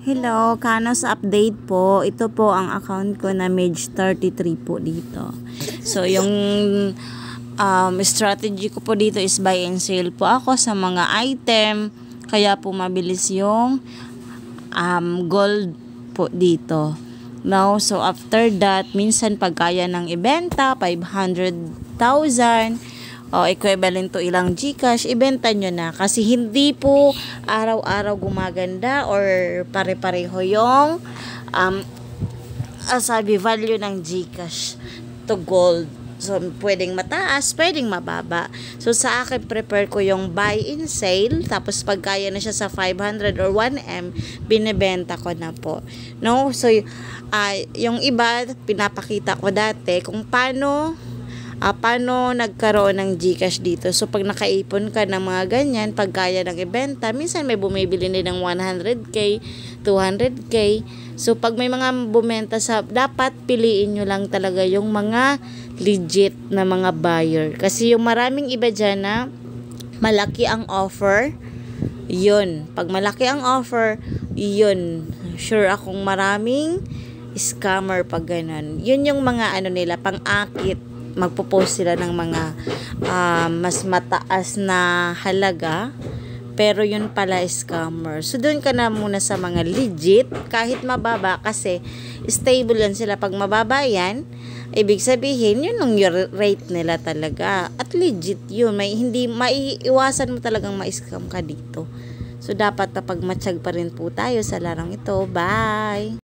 Hello, Kanos update po. Ito po ang account ko na Mage33 po dito. So, yung strategy ko po dito is buy and sell po ako sa mga item. Kaya po mabilis yung gold po dito. Now, so after that, minsan pag kaya ng ibenta, 500,000 o equivalent to ilang Gcash, ibenta nyo na. Kasi hindi po araw-araw gumaganda or pare-pareho yung sabi value ng Gcash to gold. So, pwedeng mataas, pwedeng mababa. So, sa akin, prepare ko yung buy and sale. Tapos, pag kaya na siya sa 500 or 1M, binibenta ko na po. No? So, yung iba, pinapakita ko dati kung paano nagkaroon ng Gcash dito. So, pag nakaipon ka ng mga ganyan, pag kaya ng ibenta, minsan may bumibili din ng 100k, 200k. So, pag may mga bumenta dapat piliin nyo lang talaga yung mga legit na mga buyer. Kasi yung maraming iba dyan na malaki ang offer, yun. Pag malaki ang offer, yun. Sure akong maraming scammer pag ganun. Yun yung mga nila, pang-akit. Magpo-post sila ng mga mas mataas na halaga, pero yun pala scammer. So, doon ka na muna sa mga legit, kahit mababa, kasi stable yan sila. Pag mababa yan, ibig sabihin, yun ang rate nila talaga. At legit yun. Hindi maiiwasan mo talagang ma-scam ka dito. So, dapat na pagmatsyag pa rin po tayo sa larang ito. Bye!